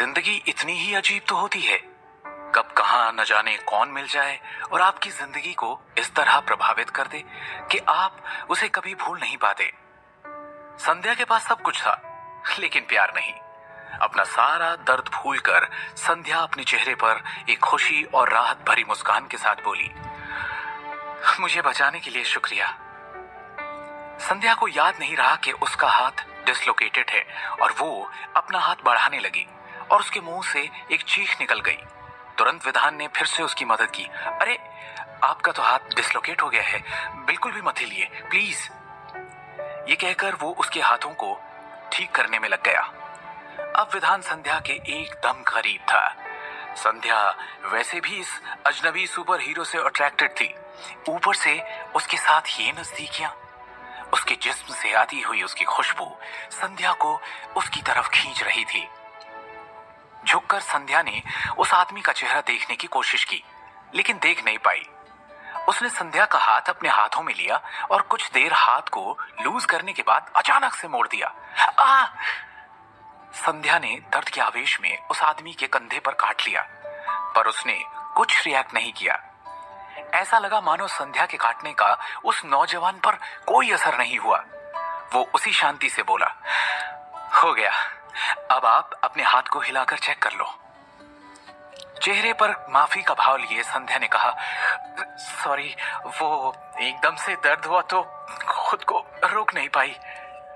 जिंदगी इतनी ही अजीब तो होती है। कब कहां न जाने कौन मिल जाए और आपकी जिंदगी को इस तरह प्रभावित कर दे कि आप उसे कभी भूल नहीं पाते। संध्या के पास सब कुछ था, लेकिन प्यार नहीं। अपना सारा दर्द भूलकर संध्या अपने चेहरे पर एक खुशी और राहत भरी मुस्कान के साथ बोली, मुझे बचाने के लिए शुक्रिया। संध्या को याद नहीं रहा कि उसका हाथ डिसलोकेटेड है और वो अपना हाथ बढ़ाने लगी और उसके मुंह से एक चीख निकल गई। तुरंत विधान ने फिर से उसकी मदद की। अरे, आपका तो हाथ डिसलोकेट हो गया है, बिल्कुल भी मत हिलिए प्लीज। ये कहकर वो उसके हाथों को ठीक करने में लग गया। अब विधान संध्या के एकदम करीब था। संध्या वैसे भी इस अजनबी सुपर हीरो से अट्रैक्टेड थी। ऊपर से उसके साथ ये नजदीकियां, उसके जिस्म से आती हुई उसकी खुशबू संध्या को उसकी तरफ खींच रही थी। झुककर संध्या ने उस आदमी का चेहरा देखने की कोशिश की, लेकिन देख नहीं पाई। उसने संध्या का हाथ अपने हाथों में लिया और कुछ देर हाथ को लूज करने के बाद अचानक से मोड़ दिया। आ! संध्या ने दर्द के आवेश में उस आदमी के कंधे पर काट लिया, पर उसने कुछ रिएक्ट नहीं किया। ऐसा लगा मानो संध्या के काटने का उस नौजवान पर कोई असर नहीं हुआ। वो उसी शांति से बोला, हो गया, अब आप अपने हाथ को हिलाकर चेक कर लो। चेहरे पर माफी का भाव लिए संध्या ने कहा, सॉरी, वो एकदम से दर्द हुआ तो खुद को रोक नहीं पाई।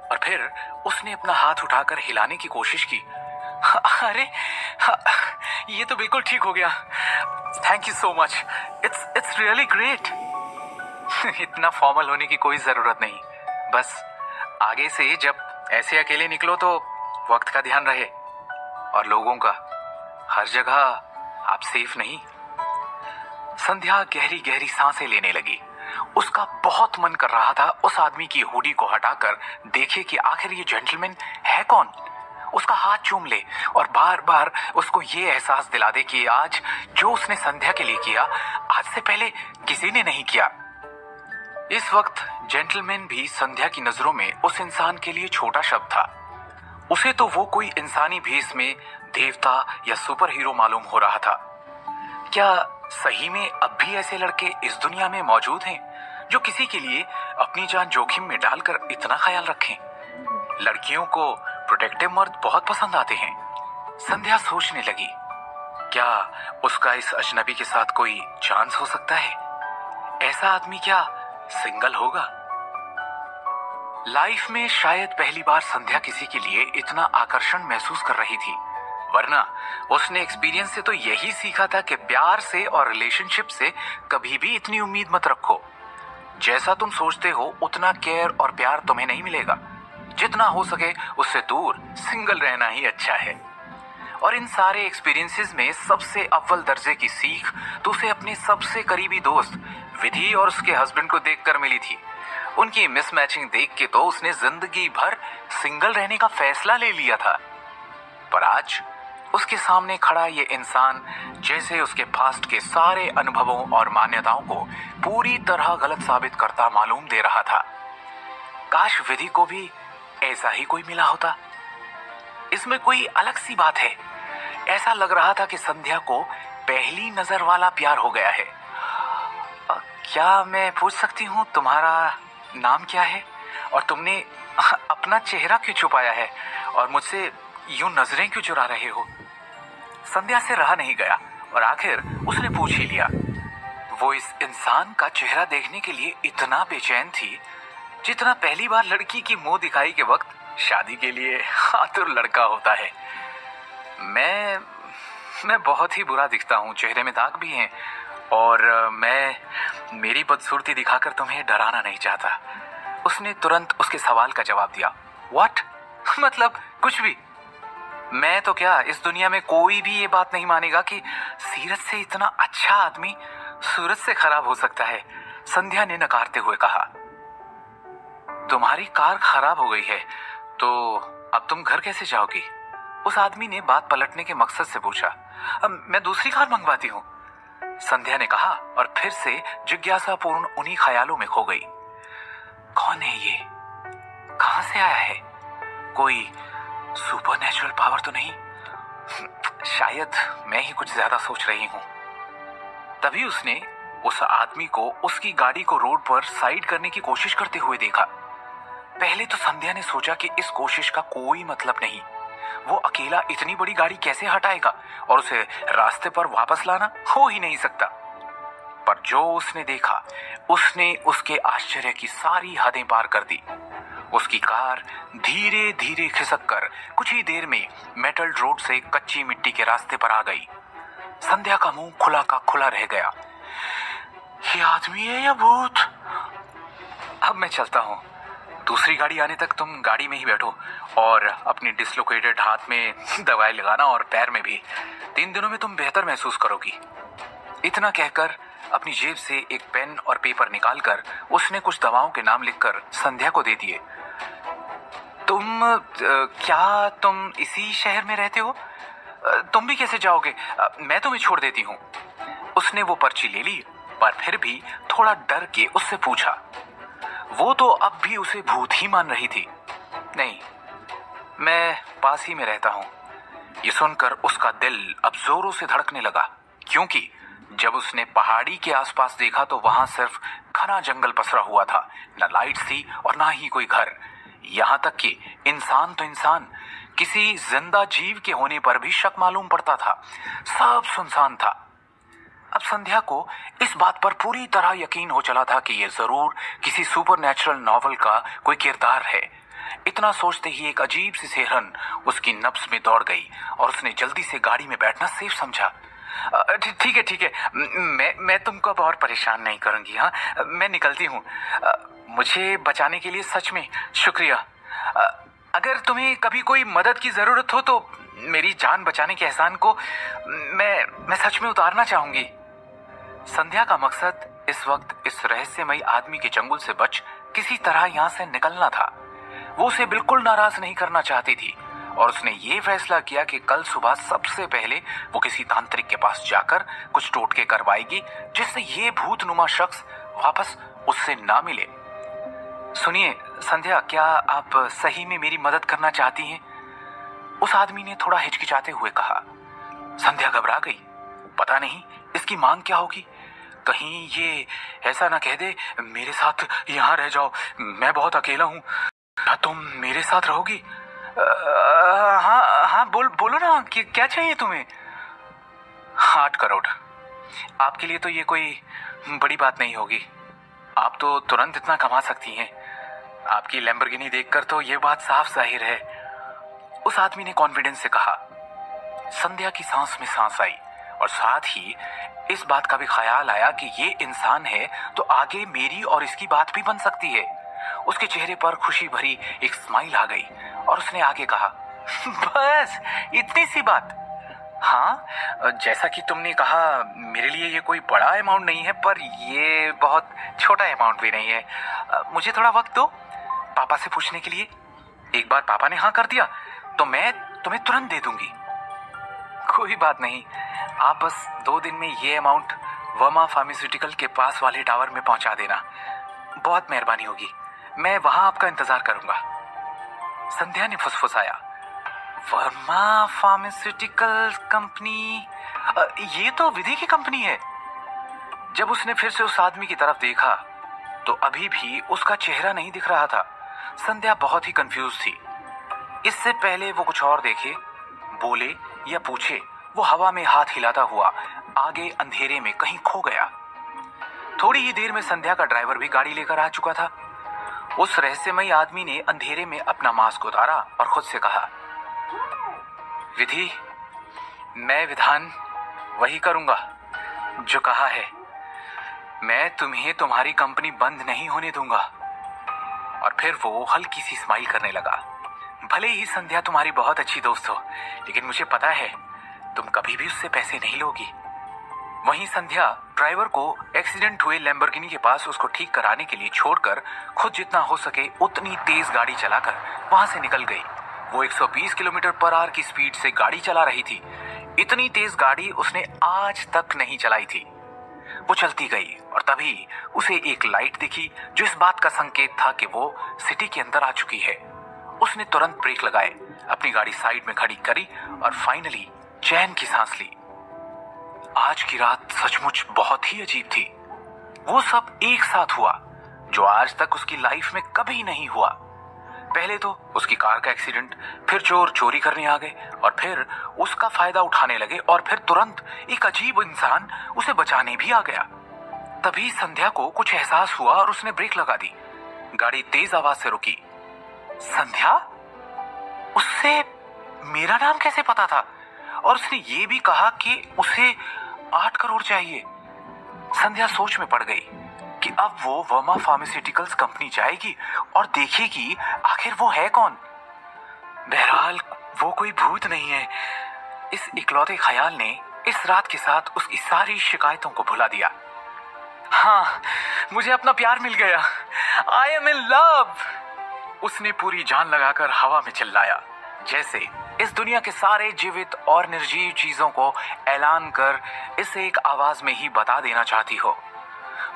और फिर उसने अपना हाथ उठाकर हिलाने की कोशिश की। अरे, ये तो बिल्कुल ठीक हो गया, thank you so much, it's really great. इतना फॉर्मल होने की कोई जरूरत नहीं, बस आगे से जब ऐसे अकेले निकलो तो वक्त का ध्यान रहे और लोगों का। हर जगह आप सेफ नहीं। संध्या गहरी गहरी सांसें लेने लगी। उसका बहुत मन कर रहा था उस आदमी की हुडी को हटाकर देखे कि आखिर ये जेंटलमैन है कौन, उसका हाथ चूम ले और बार बार उसको ये एहसास दिला दे कि आज जो उसने संध्या के लिए किया, आज से पहले किसी ने नहीं किया। इस वक्त जेंटलमैन भी संध्या की नजरों में उस इंसान के लिए छोटा शब्द था। उसे तो वो कोई इंसानी भेष में देवता या सुपर हीरो मालूम हो रहा था। क्या सही में अब भी ऐसे लड़के इस दुनिया में मौजूद हैं जो किसी के लिए अपनी जान जोखिम में डालकर इतना ख्याल रखें? लड़कियों को प्रोटेक्टिव मर्द बहुत पसंद आते हैं। संध्या सोचने लगी, क्या उसका इस अजनबी के साथ कोई चांस हो सकता है? ऐसा आदमी क्या सिंगल होगा? लाइफ में शायद पहली बार संध्या किसी के लिए इतना आकर्षण महसूस कर रही थी, वरना उसने एक्सपीरियंस से तो यही सीखा था कि प्यार से और रिलेशनशिप से कभी भी इतनी उम्मीद मत रखो। जैसा तुम सोचते हो उतना केयर और प्यार तुम्हें नहीं मिलेगा। जितना हो सके उससे दूर सिंगल रहना ही अच्छा है। और इन सारे एक्सपीरियंसेस में सबसे अव्वल दर्जे की सीख तो उसे अपने सबसे करीबी दोस्त विधि और उसके हस्बैंड को देखकर मिली थी। उनकी मिसमैचिंग देख के तो उसने जिंदगी भर सिंगल रहने का फैसला ले लिया था। पर आज उसके सामने खड़ा ये इंसान जैसे उसके पास्ट के सारे अनुभवों और मान्यताओं को पूरी तरह गलत साबित करता मालूम दे रहा था। काश विधि को भी ऐसा ही कोई मिला होता। इसमें कोई अलग सी बात है। ऐसा लग रहा था कि संध्या को पहली नजर वाला प्यार हो गया है। क्या मैं पूछ सकती हूँ तुम्हारा नाम क्या है और तुमने अपना चेहरा क्यों छुपाया है और मुझसे यूं नजरें क्यों चुरा रहे हो? संध्या से रहा नहीं गया और आखिर उसने पूछ ही लिया। वो इस इंसान का चेहरा देखने के लिए इतना बेचैन थी जितना पहली बार लड़की की मुंह दिखाई के वक्त शादी के लिए आतुर लड़का होता है। मैं बहुत ही बुरा दिखता हूँ, चेहरे में दाग भी हैं और मैं मेरी बदसूरती दिखाकर तुम्हें डराना नहीं चाहता। उसने तुरंत उसके सवाल का जवाब दिया। व्हाट? मतलब कुछ भी? मैं तो क्या, इस दुनिया में कोई भी ये बात नहीं मानेगा कि सीरत से इतना अच्छा आदमी सूरत से खराब हो सकता है। संध्या ने नकारते हुए कहा, तुम्हारी कार खराब हो गई है तो अब तुम घर कैसे जाओगी? उस आदमी ने बात पलटने के मकसद से पूछा। अब मैं दूसरी कार मंगवाती हूँ, संध्या ने कहा और फिर से जिज्ञासापूर्ण उन्हीं ख्यालों में खो गई। कौन है ये? कहां से आया है? कोई सुपरनेचुरल पावर तो नहीं? शायद मैं ही कुछ ज्यादा सोच रही हूं। तभी उसने उस आदमी को उसकी गाड़ी को रोड पर साइड करने की कोशिश करते हुए देखा। पहले तो संध्या ने सोचा कि इस कोशिश का कोई मतलब नहीं, वो अकेला इतनी बड़ी गाड़ी कैसे हटाएगा और उसे रास्ते पर वापस लाना हो ही नहीं सकता। पर जो उसने देखा, उसने उसके आश्चर्य की सारी हदें पार कर दी। उसकी कार धीरे धीरे खिसक कर कुछ ही देर में मेटल रोड से कच्ची मिट्टी के रास्ते पर आ गई। संध्या का मुंह खुला का खुला रह गया। ये आदमी है या भूत? अब मैं चलता हूँ, दूसरी गाड़ी आने तक तुम गाड़ी में ही बैठो और अपनी डिसलोकेटेड हाथ में दवाई लगाना और पैर में भी। 3 दिनों में तुम बेहतर महसूस करोगी। इतना कहकर अपनी जेब से एक पेन और पेपर निकालकर उसने कुछ दवाओं के नाम लिखकर संध्या को दे दिए। क्या तुम इसी शहर में रहते हो? तुम भी कैसे जाओगे? मैं तुम्हें छोड़ देती हूँ। उसने वो पर्ची ले ली, पर फिर भी थोड़ा डर के उससे पूछा। वो तो अब भी उसे भूत ही मान रही थी। नहीं, मैं पास ही में रहता हूँ। ये सुनकर उसका दिल अब जोरों से धड़कने लगा, क्योंकि जब उसने पहाड़ी के आसपास देखा तो वहां सिर्फ घना जंगल पसरा हुआ था। न लाइट्स थी और ना ही कोई घर। यहाँ तक कि इंसान तो इंसान, किसी जिंदा जीव के होने पर भी शक मालूम पड़ता था। सब सुनसान था। अब संध्या को इस बात पर पूरी तरह यकीन हो चला था कि यह जरूर किसी सुपरनैचुरल नॉवल का कोई किरदार है। इतना सोचते ही एक अजीब सी सिहरन उसकी नब्ज में दौड़ गई और उसने जल्दी से गाड़ी में बैठना सेफ समझा। ठीक है, मैं तुमको अब और परेशान नहीं करूंगी। हाँ, मैं निकलती हूँ। मुझे बचाने के लिए सच में शुक्रिया। अगर तुम्हें कभी कोई मदद की जरूरत हो तो मेरी जान बचाने के एहसान को मैं सच में उतारना चाहूंगी। संध्या का मकसद इस वक्त इस रहस्यमयी आदमी के चंगुल से बच किसी तरह यहाँ से निकलना था। वो उसे बिल्कुल नाराज नहीं करना चाहती थी और उसने ये फैसला किया कि कल सुबह सबसे पहले वो किसी तांत्रिक के पास जाकर कुछ टोटके करवाएगी, जिससे ये भूतनुमा शख्स वापस उससे ना मिले। सुनिए संध्या, क्या आप सही में मेरी मदद करना चाहती हैं? उस आदमी ने थोड़ा हिचकिचाते हुए कहा। संध्या घबरा गई। पता नहीं इसकी मांग क्या होगी। कहीं ये ऐसा ना कह दे, मेरे साथ यहाँ रह जाओ, मैं बहुत अकेला हूँ। क्या तुम मेरे साथ रहोगी? हाँ, बोलो ना कि क्या चाहिए तुम्हें? 8 करोड़। आपके लिए तो ये कोई बड़ी बात नहीं होगी। आप तो तुरंत इतना कमा सकती हैं। आपकी लैम्बोर्गिनी देखकर तो ये बात साफ जाहिर है, उस आदमी ने कॉन्फिडेंस से कहा। संध्या की सांस में सांस आई और साथ ही इस बात का भी ख्याल आया कि ये इंसान है तो आगे मेरी और इसकी बात भी बन सकती है। उसके चेहरे पर खुशी भरी एक स्माइल आ गई और उसने आगे कहा, बस इतनी सी बात। हाँ, जैसा कि तुमने कहा, मेरे लिए ये कोई बड़ा अमाउंट नहीं है, पर ये बहुत छोटा अमाउंट भी नहीं है। मुझे थोड़ा वक्त दो पापा से पूछने के लिए। एक बार पापा ने हाँ कर दिया तो मैं तुम्हें तुरंत दे दूंगी। कोई बात नहीं, आप बस 2 दिन में ये अमाउंट वर्मा फार्मास्यूटिकल के पास वाले टावर में पहुंचा देना। बहुत मेहरबानी होगी, मैं वहां आपका इंतजार करूंगा। संध्या ने फुसफुसाया, वर्मा फार्मास्यूटिकल कंपनी? ये तो विधि की कंपनी है। जब उसने फिर से उस आदमी की तरफ देखा तो अभी भी उसका चेहरा नहीं दिख रहा था। संध्या बहुत ही कंफ्यूज थी। इससे पहले वो कुछ और देखे, बोले या पूछे, वो हवा में हाथ हिलाता हुआ आगे अंधेरे में कहीं खो गया। थोड़ी ही देर में संध्या का ड्राइवर भी गाड़ी लेकर आ चुका था। उस रहस्यमयी आदमी ने अंधेरे में अपना मास्क उतारा और खुद से कहा, विधि, मैं विधान वही करूंगा जो कहा है। मैं तुम्हें तुम्हारी कंपनी बंद नहीं होने दूंगा। और फिर वो हल्की सी स्माइल करने लगा। भले ही संध्या तुम्हारी बहुत अच्छी दोस्त हो, लेकिन मुझे पता है तुम कभी भी उससे पैसे नहीं लोगी। वहीं संध्या ड्राइवर को एक्सीडेंट हुए लैम्बोर्गिनी के पास उसको ठीक कराने के लिए छोड़कर खुद जितना हो सके उतनी तेज गाड़ी चलाकर वहां से निकल गई। वो 120 किलोमीटर पर आवर की स्पीड से गाड़ी चला रही थी। इतनी तेज गाड़ी उसने आज तक नहीं चलाई थी। वो चलती गई और तभी उसे एक लाइट दिखी जो इस बात का संकेत था कि वो सिटी के अंदर आ चुकी है। उसने तुरंत ब्रेक लगाए अपनी गाड़ी साइड में खड़ी करी और फाइनली चैन की सांस ली। आज की रात सचमुच बहुत ही अजीब थी। वो सब एक साथ हुआ जो आज तक उसकी लाइफ में कभी नहीं हुआ। पहले तो उसकी कार का एक्सीडेंट, फिर चोर चोरी करने आ गए और फिर उसका फायदा उठाने लगे और फिर तुरंत एक अजीब इंसान उसे बचाने भी आ गया। तभी संध्या को कुछ एहसास हुआ और उसने ब्रेक लगा दी। गाड़ी तेज आवाज से रुकी। संध्या? उससे मेरा नाम कैसे पता था? और उसने ये भी कहा कि उसे 8 करोड़ चाहिए। संध्या सोच में पड़ गई कि अब वो वर्मा फार्मास्यूटिकल्स कंपनी जाएगी और देखेगी आखिर वो है कौन। बहरहाल वो कोई भूत नहीं है। इस इकलौते ख्याल ने इस रात के साथ उसकी सारी शिकायतों को भुला दिया। हाँ, मुझे अपना प्यार मिल गया। I am in love. उसने पूरी जान लगाकर हवा में चिल्लाया, जैसे इस दुनिया के सारे जीवित और निर्जीव चीजों को ऐलान कर इसे एक आवाज में ही बता देना चाहती हो।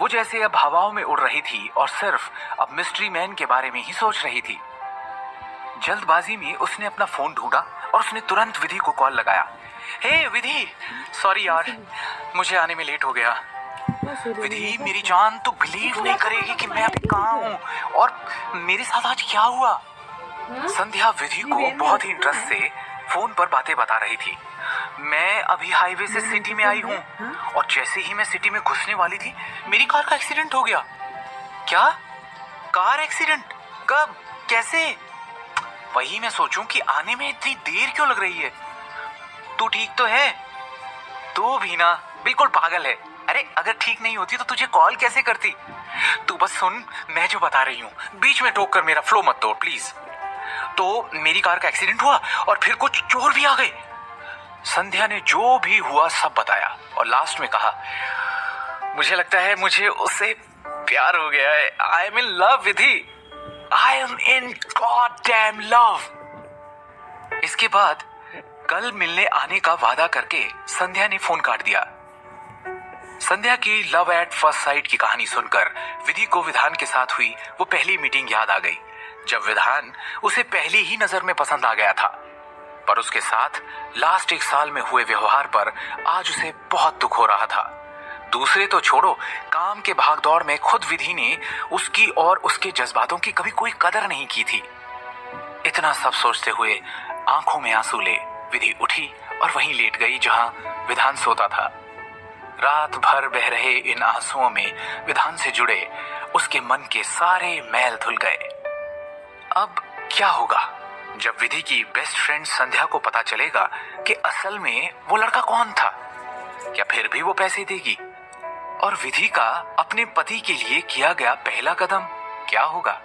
वो जैसे अब हवाओं में उड़ रही थी और सिर्फ अब मिस्ट्री मैन के बारे में ही सोच रही थी। जल्दबाजी में उसने अपना फोन ढूंढा और उसने तुरंत विधि को कॉल लगाया। हे विधि, सॉरी यार, मुझे आने में लेट हो गया। विधि मेरी जान, तो बिलीव नहीं करेगी कि मैं अभी कहाँ हूँ और मेरे साथ आज क्या हुआ। संध्या विधि को बहुत ही इंटरेस्ट से फोन पर बातें बता रही थी। मैं अभी हाईवे से सिटी में आई हूँ और जैसे ही मैं सिटी में घुसने वाली थी मेरी कार का एक्सीडेंट हो गया। क्या? Car accident? कब? कैसे? वही मैं सोचूं कि आने में इतनी देर क्यों लग रही है। तू ठीक तो है? तू भी ना बिल्कुल पागल है। अरे अगर ठीक नहीं होती तो तुझे कॉल कैसे करती। तू बस सुन मैं जो बता रही हूँ, बीच में टोक कर मेरा फ्लो मत तोड़ प्लीज। तो मेरी कार का एक्सीडेंट हुआ और फिर कुछ चोर भी आ गए। संध्या ने जो भी हुआ सब बताया और लास्ट में कहा, मुझे लगता है मुझे उससे प्यार हो गया है। I am in love Vidhi. I am in god damn love. इसके बाद कल मिलने आने का वादा करके संध्या ने फोन काट दिया। संध्या की लव एट फर्स्ट साइट की कहानी सुनकर विधि को विधान के साथ हुई वो पहली मीटिंग याद आ गई, जब विधान उसे पहली ही नजर में पसंद आ गया था। पर उसके साथ लास्ट 1 साल में हुए व्यवहार पर आज उसे बहुत दुख हो रहा था। दूसरे तो छोड़ो, काम के भागदौड़ में खुद विधि ने उसकी और उसके जज्बातों की कभी कोई कदर नहीं की थी। इतना सब सोचते हुए आंखों में आंसू ले विधि उठी और वहीं लेट गई जहां विधान सोता था। रात भर बह रहे इन आंसुओं में विधान से जुड़े उसके मन के सारे मैल धुल गए। अब क्या होगा जब विधि की बेस्ट फ्रेंड संध्या को पता चलेगा कि असल में वो लड़का कौन था? क्या फिर भी वो पैसे देगी? और विधि का अपने पति के लिए किया गया पहला कदम क्या होगा?